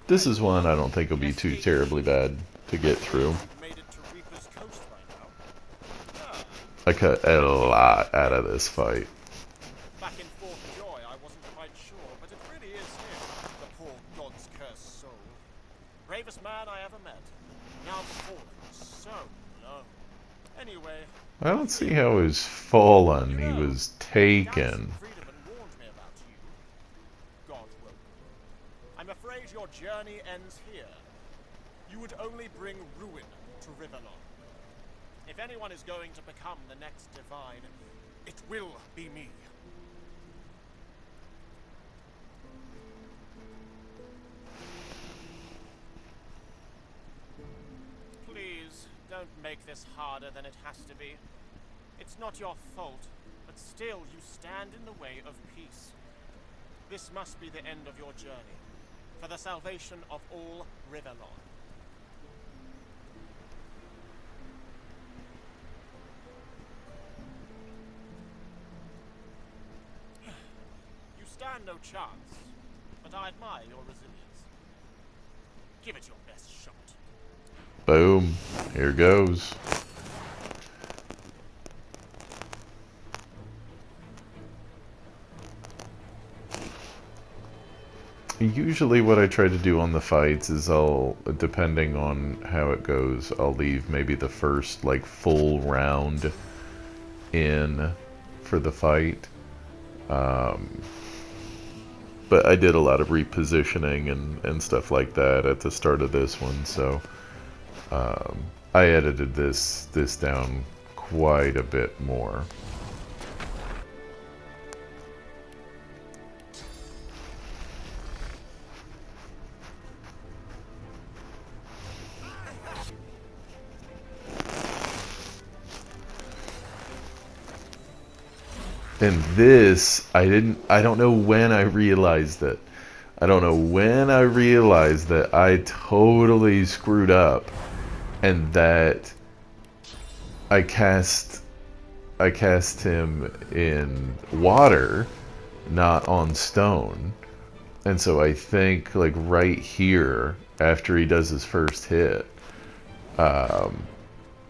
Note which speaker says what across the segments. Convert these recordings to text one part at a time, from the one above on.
Speaker 1: This is one I don't think will be too terribly bad to get through. I cut a lot out of this fight.
Speaker 2: Back in Fort Joy, I wasn't quite sure, but it really is him, the poor god's cursed soul. Bravest man I ever met. Now fallen so low. Anyway,
Speaker 1: I don't see how he was fallen.
Speaker 2: you
Speaker 1: He
Speaker 2: know,
Speaker 1: was
Speaker 2: Garrison
Speaker 1: taken.
Speaker 2: Friedemann warned me about you. God willing. I'm afraid your journey ends here. You would only bring ruin to Riverlon. If anyone is going to become the next divine, it will be me. Please, don't make this harder than it has to be. It's not your fault, but still you stand in the way of peace. This must be the end of your journey, for the salvation of all Riverlon. You stand no chance, but I admire your resilience. Give it your best shot.
Speaker 1: Boom. Here goes. Usually what I try to do on the fights is depending on how it goes, I'll leave maybe the first like full round in for the fight. But I did a lot of repositioning and stuff like that at the start of this one, so I edited this down quite a bit more. And this, I don't know when I realized it. I don't know when I realized that I totally screwed up and that I cast him in water, not on stone. And so I think like right here after he does his first hit, I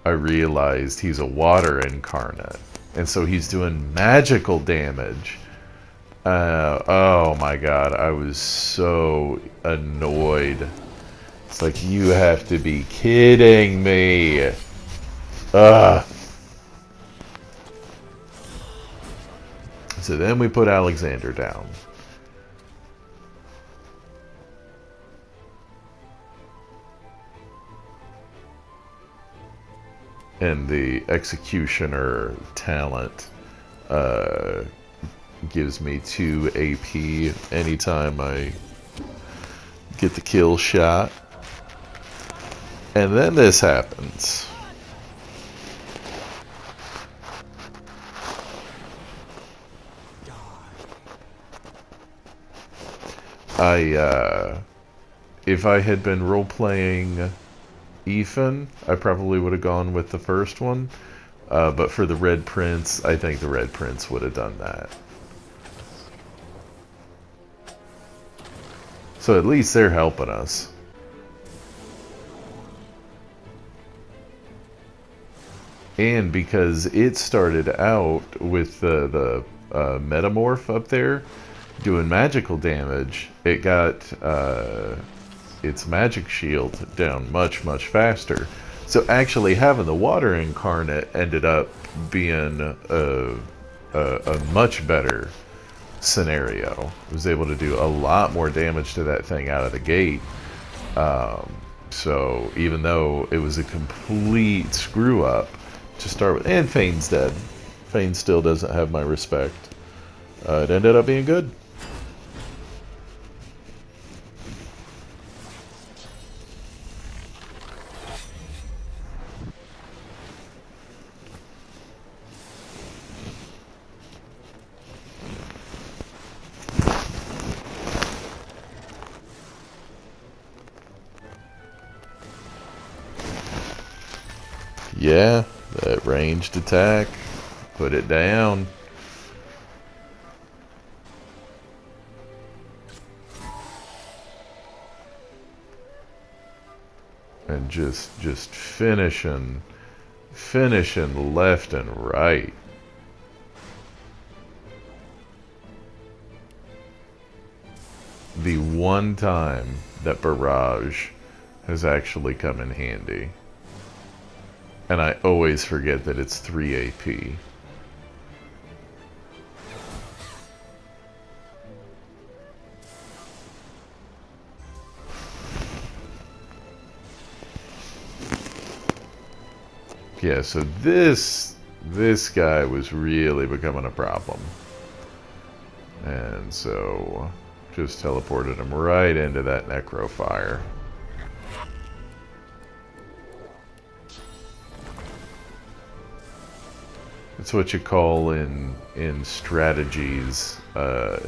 Speaker 1: realized he's a water incarnate. And so he's doing magical damage. Oh my god, I was so annoyed. It's like, you have to be kidding me. Ugh. So then we put Alexander down. And the executioner talent gives me 2 AP anytime I get the kill shot. And then this happens. If I had been role-playing Ethan, I probably would have gone with the first one. But for the Red Prince, I think the Red Prince would have done that. So at least they're helping us. And because it started out with the Metamorph up there doing magical damage, it got its magic shield down much faster. So actually having the water incarnate ended up being a much better scenario. It was able to do a lot more damage to that thing out of the gate. So even though it was a complete screw up to start with, and Fane's dead. Fane still doesn't have my respect. It ended up being good. Yeah, that ranged attack. Put it down. and just finishing left and right. The one time that barrage has actually come in handy. And I always forget that it's 3 AP. Yeah, so this guy was really becoming a problem. And so just teleported him right into that necro fire. It's what you call in strategies a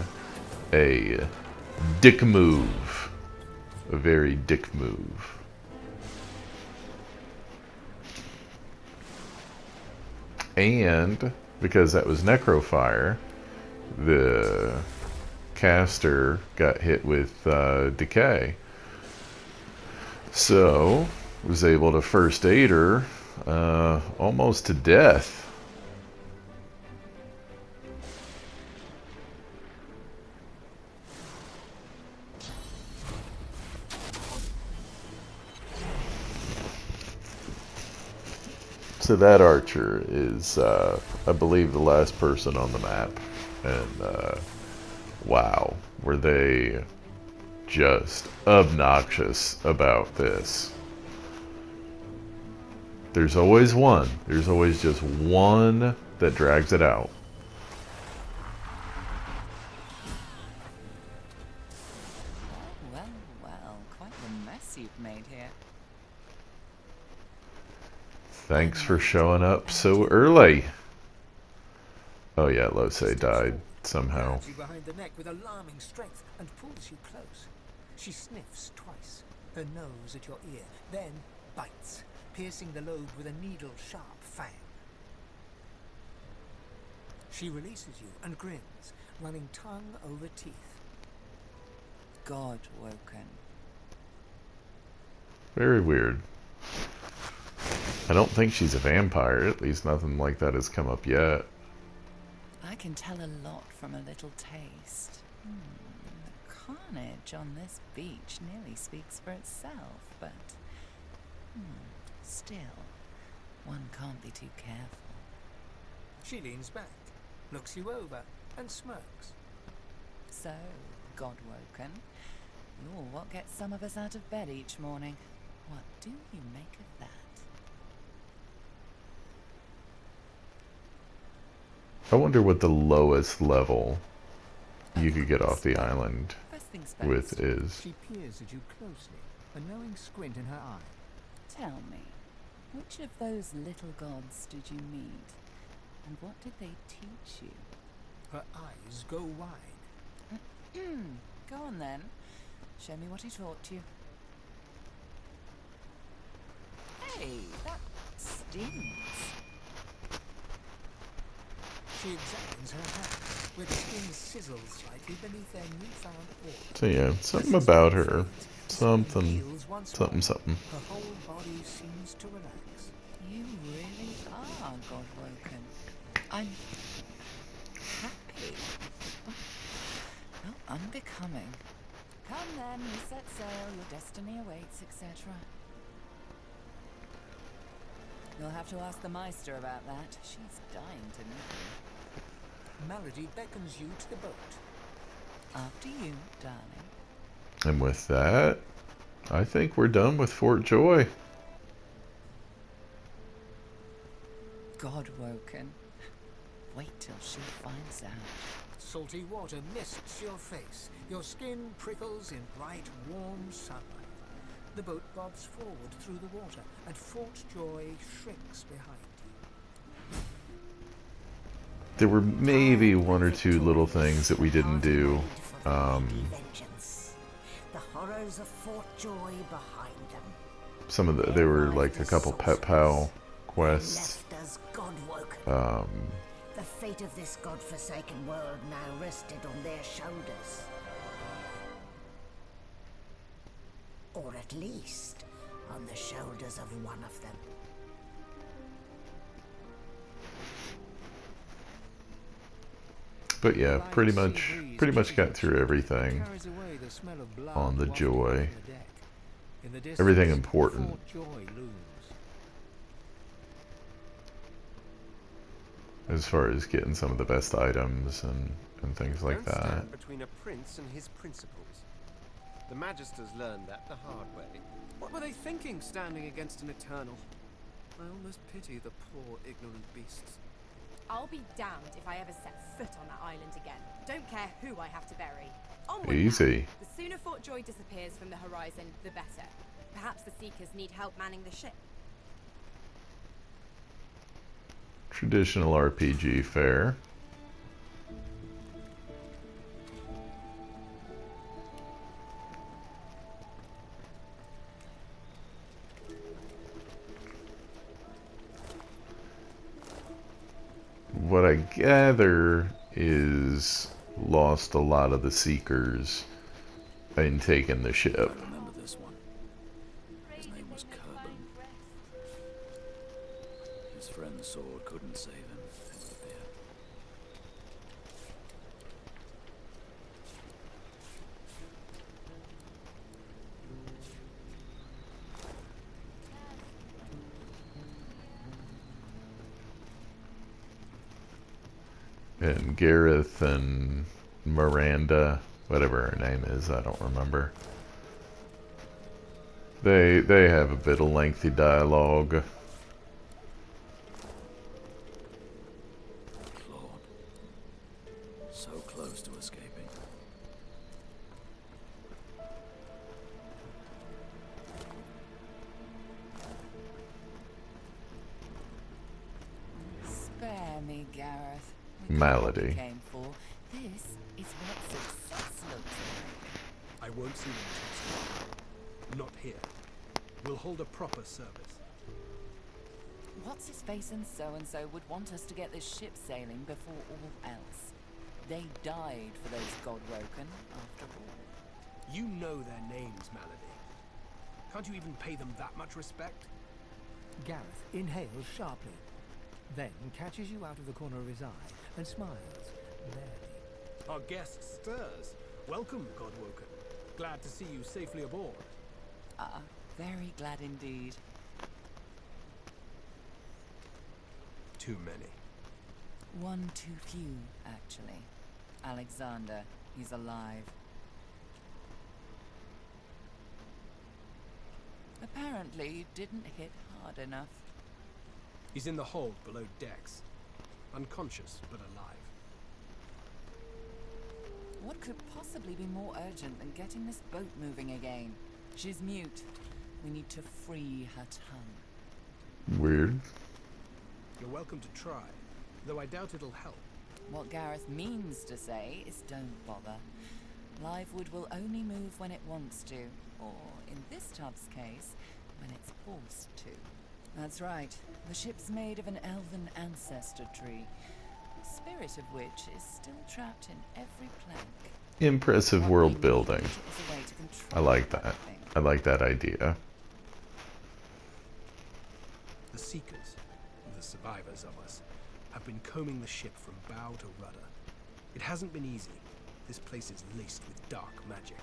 Speaker 1: dick move. A very dick move. And because that was necrofire, the caster got hit with decay. So was able to first aid her almost to death. So that archer is, I believe, the last person on the map. And, wow, were they just obnoxious about this. There's always one. There's always just one that drags it out.
Speaker 3: Well, quite the mess you've made here.
Speaker 1: Thanks for showing up so early. Oh yeah, Lose died somehow.
Speaker 4: Grabs you behind the neck with alarming strength and pulls you close. She sniffs twice, her nose at your ear, then bites, piercing the lobe with a needle-sharp fang. She releases you and grins, running tongue over teeth.
Speaker 3: God woken.
Speaker 1: Very weird. I don't think she's a vampire, at least nothing like that has come up yet.
Speaker 3: I can tell a lot from a little taste. The carnage on this beach nearly speaks for itself, but still, one can't be too careful.
Speaker 4: She leans back, looks you over, and smirks.
Speaker 3: So, God woken, you're what gets some of us out of bed each morning. What do you make of that?
Speaker 1: I wonder what the lowest level you could get off the island
Speaker 3: First things
Speaker 1: with
Speaker 3: first.
Speaker 1: is.
Speaker 4: She peers at you closely, a knowing squint in her eye.
Speaker 3: Tell me, which of those little gods did you meet? And what did they teach you?
Speaker 4: Her eyes go wide.
Speaker 3: Go on then. Show me what he taught you. Hey, that stings.
Speaker 4: She examines her hands, where the skin sizzles slightly beneath their newfound aura.
Speaker 1: So yeah, something about her. Something.
Speaker 4: Heals once more.
Speaker 1: Something.
Speaker 4: Her whole body seems to relax.
Speaker 3: You really are God woken. I'm happy. Well, unbecoming. Come then, we set sail, your destiny awaits, etc. You'll have to ask the Meister about that. She's dying to meet you.
Speaker 4: Melody beckons you to the boat.
Speaker 3: After you, darling.
Speaker 1: And with that, I think we're done with Fort Joy.
Speaker 3: God woken. Wait till she finds out.
Speaker 4: Salty water mists your face. Your skin prickles in bright, warm sunlight. The boat bobs forward through the water, and Fort Joy shrinks behind you.
Speaker 1: There were maybe one or two little things that we didn't do.
Speaker 5: Vengeance. The horrors of Fort Joy behind them.
Speaker 1: Some of there were like a couple pet pal quests.
Speaker 5: Left as God woken. The fate of this godforsaken world now rested on their shoulders. Or at least on the shoulders of one of them.
Speaker 1: But yeah, pretty much got through everything
Speaker 4: Carries away the smell of blood
Speaker 1: on the
Speaker 4: wafting
Speaker 1: Joy.
Speaker 4: from the deck. In the distance,
Speaker 1: Everything important.
Speaker 4: Fort Joy looms.
Speaker 1: As far as getting some of the best items and things like
Speaker 6: Don't
Speaker 1: that.
Speaker 6: stand between a prince and his principles. The Magisters learned that the hard way.
Speaker 7: What were they thinking, standing against an Eternal? I almost pity the poor, ignorant beasts.
Speaker 8: I'll be damned if I ever set foot on that island again. Don't care who I have to bury. Onward
Speaker 1: Easy.
Speaker 8: now. The sooner Fort Joy disappears from the horizon, the better. Perhaps the Seekers need help manning the ship.
Speaker 1: Traditional RPG fare. What I gather is lost a lot of the Seekers in taking the ship.
Speaker 9: I remember this one. His name was Kerben. His friend's sword couldn't save him, it would appear.
Speaker 1: And Gareth and Miranda, whatever her name is, I don't remember. They have a bit of lengthy dialogue.
Speaker 9: Claude. So close to escaping.
Speaker 3: Spare me, Gareth. We got what we
Speaker 1: Malady.
Speaker 3: came for. This is what success looks like.
Speaker 10: I won't see them too. Not here. We'll hold a proper service.
Speaker 3: What's his face and so would want us to get this ship sailing before all else. They died for those Godwoken, after all.
Speaker 10: You know their names, Malady. Can't you even pay them that much respect?
Speaker 4: Gareth inhales sharply, then catches you out of the corner of his eye and smiles barely.
Speaker 10: Our guest stirs. Welcome, Godwoken. Glad to see you safely aboard.
Speaker 3: Very glad indeed.
Speaker 10: Too many.
Speaker 3: One too few, actually. Alexander, he's alive. Apparently, you didn't hit hard enough.
Speaker 10: He's in the hold below decks. Unconscious, but alive.
Speaker 3: What could possibly be more urgent than getting this boat moving again? She's mute. We need to free her tongue.
Speaker 1: Weird.
Speaker 10: You're welcome to try, though I doubt it'll help.
Speaker 3: What Gareth means to say is don't bother. Livewood will only move when it wants to, or in this tub's case, when it's forced to. That's right. The ship's made of an elven ancestor tree, the spirit of which is still trapped in every plank.
Speaker 1: Impressive world building.
Speaker 3: Is a way to control
Speaker 1: I like that.
Speaker 3: everything.
Speaker 1: I like that idea.
Speaker 10: The Seekers, the survivors of us, have been combing the ship from bow to rudder. It hasn't been easy. This place is laced with dark magic.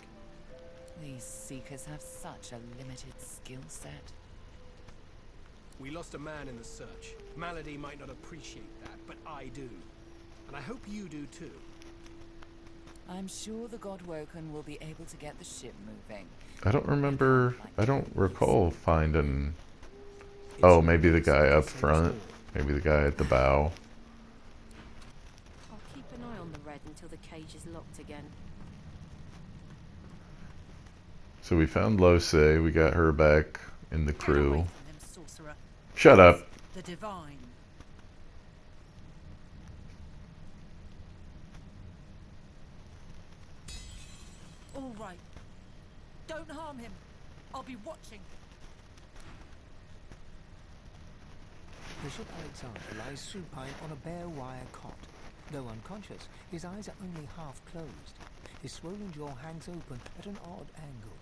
Speaker 3: These Seekers have such a limited skill set.
Speaker 10: We lost a man in the search. Malady might not appreciate that, but I do. And I hope you do too.
Speaker 3: I'm sure the Godwoken will be able to get the ship moving.
Speaker 1: I don't remember. I don't recall finding. Oh, maybe the guy up front. Maybe the guy at the bow.
Speaker 11: I'll keep an eye on the red until the cage is locked again.
Speaker 1: So we found Lose. We got her back in the
Speaker 5: Get away
Speaker 1: crew.
Speaker 5: from them, sorcerer.
Speaker 1: Shut up.
Speaker 5: The divine. All right. Don't harm him. I'll be watching.
Speaker 4: Bishop Alexander lies supine on a bare wire cot. Though unconscious, his eyes are only half closed. His swollen jaw hangs open at an odd angle.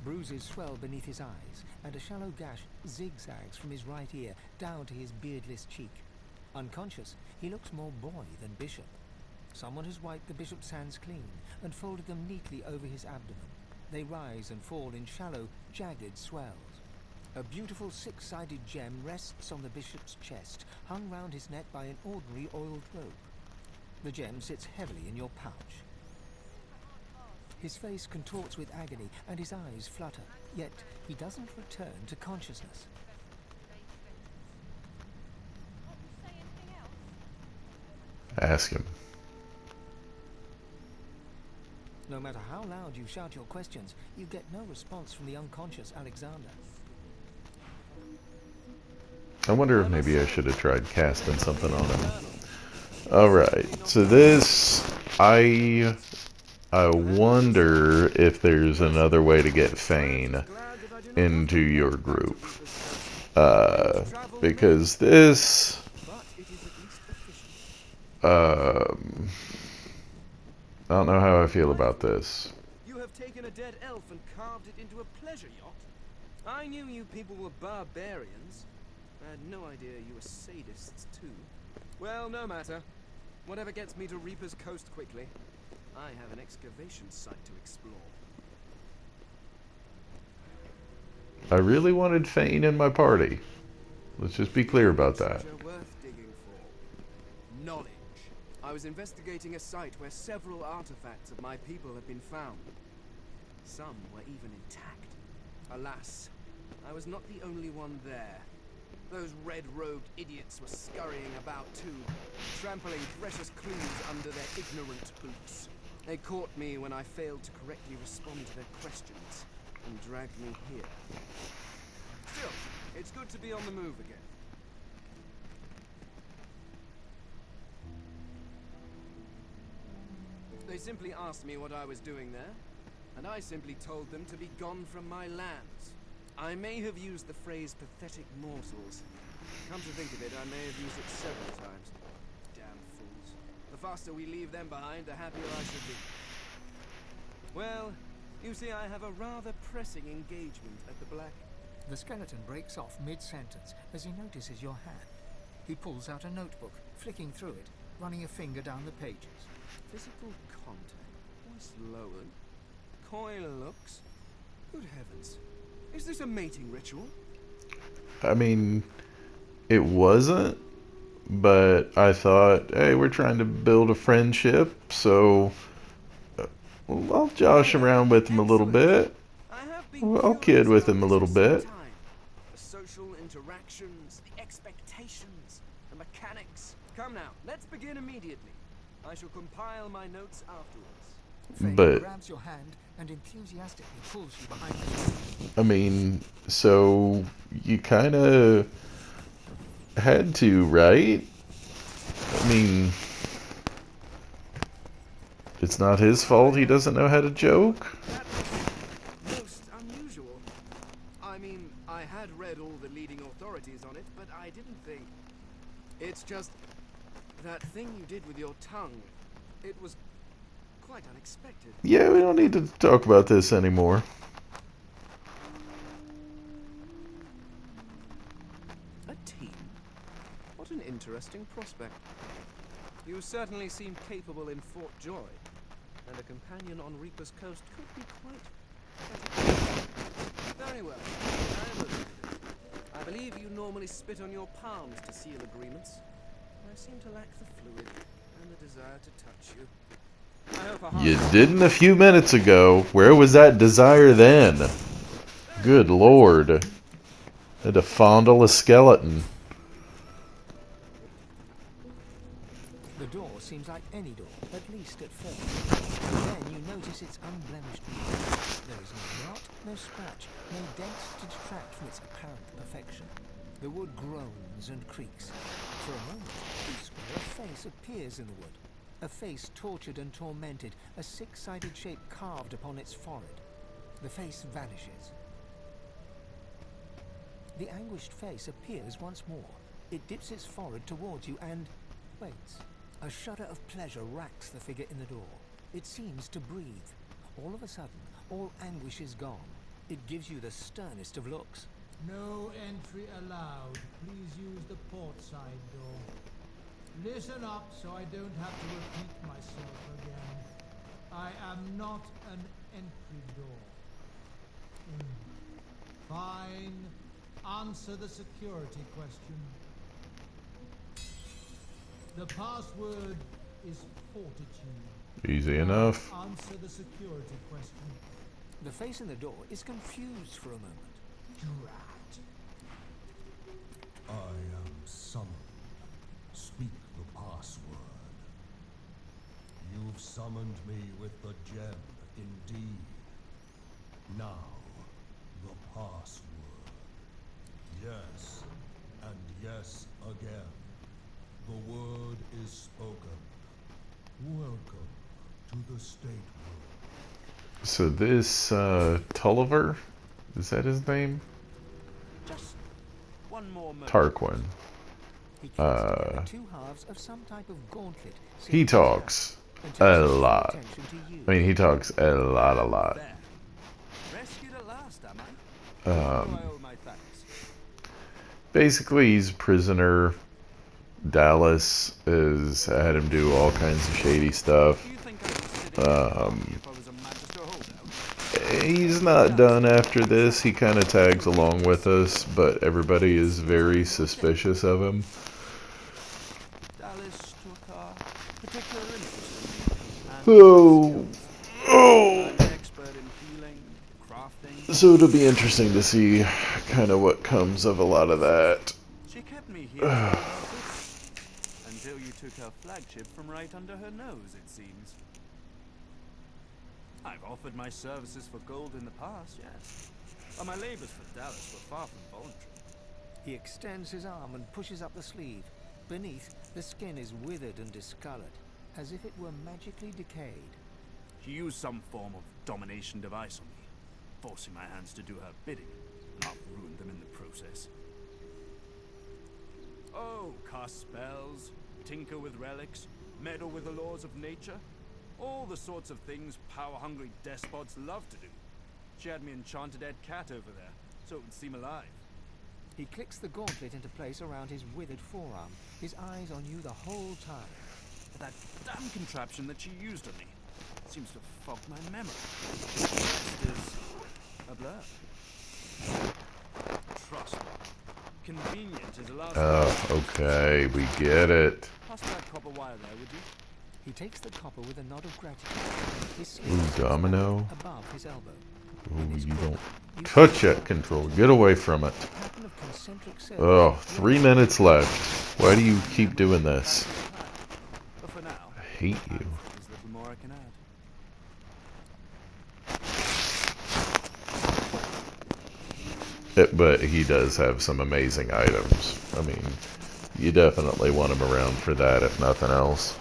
Speaker 4: Bruises swell beneath his eyes, and a shallow gash zigzags from his right ear down to his beardless cheek. Unconscious, he looks more boy than bishop. Someone has wiped the bishop's hands clean and folded them neatly over his abdomen. They rise and fall in shallow, jagged swells. A beautiful six-sided gem rests on the bishop's chest, hung round his neck by an ordinary oiled rope. The gem sits heavily in your pouch. His face contorts with agony and his eyes flutter, yet he doesn't return to consciousness.
Speaker 1: Ask him.
Speaker 4: No matter how loud you shout your questions, you get no response from the unconscious Alexander.
Speaker 1: I wonder if maybe I should have tried casting something on him. Alright, so this, I wonder if there's another way to get Fane into your group. Because this, I don't know how I feel about this.
Speaker 7: You have taken a dead elf and carved it into a pleasure yacht? I knew you people were barbarians. I had no idea you were sadists too. Well, no matter. Whatever gets me to Reaper's Coast quickly. I have an excavation site to explore.
Speaker 1: I really wanted Fane in my party. Let's just be clear about that.
Speaker 7: Treasure worth digging for. Knowledge. I was investigating a site where several artifacts of my people have been found. Some were even intact. Alas, I was not the only one there. Those red-robed idiots were scurrying about too, trampling precious clues under their ignorant boots. They caught me when I failed to correctly respond to their questions, and dragged me here. Still, it's good to be on the move again. They simply asked me what I was doing there, and I simply told them to be gone from my lands. I may have used the phrase pathetic mortals. Come to think of it, I may have used it several times. Damn fools. The faster we leave them behind, the happier I should be. Well, you see, I have a rather pressing engagement at the Black.
Speaker 4: The skeleton breaks off mid-sentence as he notices your hand. He pulls out a notebook, flicking through it, running a finger down the pages.
Speaker 7: Physical contact, voice lowered, coin looks. Good heavens. Is this a mating ritual?
Speaker 1: I mean, it wasn't, but I thought, hey, we're trying to build a friendship, so I'll josh around with him a little bit. I'll kid with him a little bit.
Speaker 7: The social interactions, the expectations, the mechanics. Come now, let's begin immediately. I shall compile my notes afterwards.
Speaker 4: Fane
Speaker 1: But
Speaker 4: grabs your hand and enthusiastically pulls you behind the
Speaker 1: I mean, so you kind of had to, right? I mean, it's not his fault he doesn't know how to joke.
Speaker 7: Most unusual. I mean, I had read all the leading authorities on it, but I didn't think. It's just that thing you did with your tongue. It was quite unexpected.
Speaker 1: Yeah, we don't need to talk about this anymore.
Speaker 7: A team? What an interesting prospect. You certainly seem capable in Fort Joy, and a companion on Reaper's Coast could be quite... Very well. I am open to it. I believe you normally spit on your palms to seal agreements. I seem to lack the fluid and the desire to touch you. I hope a hard...
Speaker 1: You didn't a few minutes ago. Where was that desire then? Good lord. Had to fondle a skeleton.
Speaker 4: The door seems like any door, at least at first. Then you notice its unblemished wood. There is no knot, no scratch, no dent to detract from its apparent perfection. The wood groans and creaks. For a moment, you swear a face appears in the wood. A face tortured and tormented, a six-sided shape carved upon its forehead. The face vanishes. The anguished face appears once more. It dips its forehead towards you and waits. A shudder of pleasure racks the figure in the door. It seems to breathe. All of a sudden, all anguish is gone. It gives you the sternest of looks.
Speaker 12: No entry allowed. Please use the port side door. Listen up so I don't have to repeat myself again. I am not an entry door. Fine. Answer the security question. The password is fortitude.
Speaker 1: Easy enough.
Speaker 12: Answer the security question.
Speaker 4: The face in the door is confused for a moment.
Speaker 12: Drat.
Speaker 13: I am summoned. Speak the password. You've summoned me with the gem, indeed. Now, the password. Yes, and yes again. The word is spoken. Welcome to the state room.
Speaker 1: So this Tulliver, is that his name?
Speaker 7: Just one more moment.
Speaker 1: Tarquin.
Speaker 4: Two halves of some type of gauntlet.
Speaker 1: He talks a lot. I mean, he talks a lot.
Speaker 7: Rescued at last, am I? Who do I owe my thanks?
Speaker 1: Basically, he's a prisoner. Dallas has had him do all kinds of shady stuff. He's not done after this. He kind of tags along with us, but everybody is very suspicious of him.
Speaker 7: Dallas took a particular interest in me. I'm an expert in healing, crafting.
Speaker 1: So it'll be interesting to see kind of what comes of a lot of that.
Speaker 7: She kept me here until you took her flagship from right under her nose, it seems. I've offered my services for gold in the past, yes. But my labors for Dallas were far from voluntary.
Speaker 4: He extends his arm and pushes up the sleeve. Beneath, the skin is withered and discolored, as if it were magically decayed.
Speaker 7: She used some form of domination device on me, forcing my hands to do her bidding, and I've ruined them in the process. Oh, cast spells, tinker with relics, meddle with the laws of nature. All the sorts of things power-hungry despots love to do. She had me enchanted dead cat over there, so it would seem alive.
Speaker 4: He clicks the gauntlet into place around his withered forearm, his eyes on you the whole time.
Speaker 7: That damn contraption that she used on me seems to fog my memory. The rest is a blur. Trust me. Convenient is the last.
Speaker 1: Oh, okay, we get it.
Speaker 7: Pass that copper wire there, would you?
Speaker 4: He takes the copper with a nod of gratitude. His sleeve
Speaker 1: Ooh, Domino.
Speaker 4: above his elbow.
Speaker 1: Ooh, you don't touch that control. Get away from it. Oh, 3 minutes left. Why do you keep doing this?
Speaker 7: But for now,
Speaker 1: I hate you.
Speaker 7: there's little more I can add.
Speaker 1: But he does have some amazing items. I mean, you definitely want him around for that, if nothing else.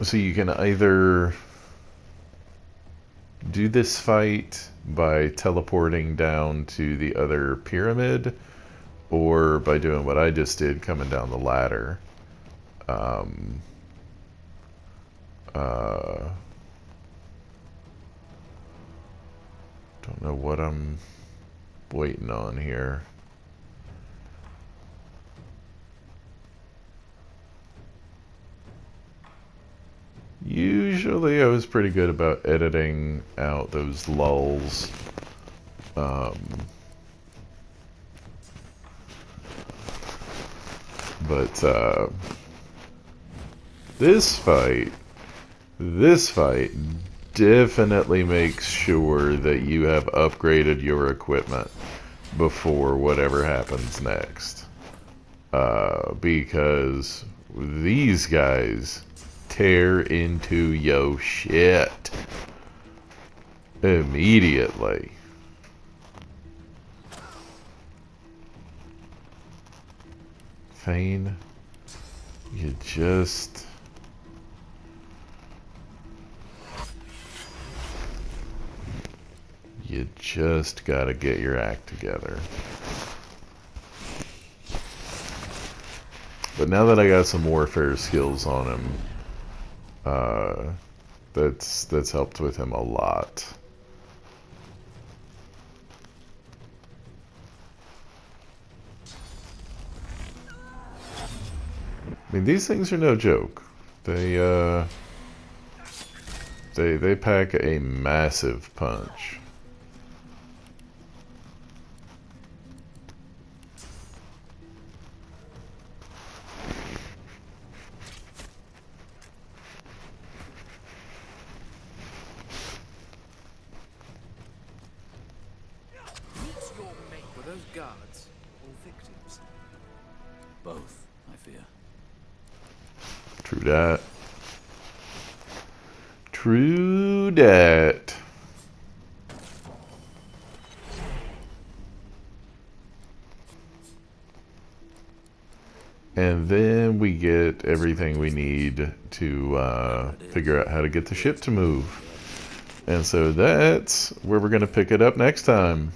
Speaker 1: So you can either do this fight by teleporting down to the other pyramid, or by doing what I just did, coming down the ladder. Don't know what I'm waiting on here. Usually I was pretty good about editing out those lulls. But this fight definitely makes sure that you have upgraded your equipment before whatever happens next. Because these guys tear into yo shit immediately. Fane, you just gotta get your act together. But now that I got some warfare skills on him, that's helped with him a lot. I mean, these things are no joke. They pack a massive punch.
Speaker 7: Were those guards or victims?
Speaker 9: Both, I fear.
Speaker 1: True that. True that. And then we get everything we need to figure out how to get the ship to move. And so that's where we're going to pick it up next time.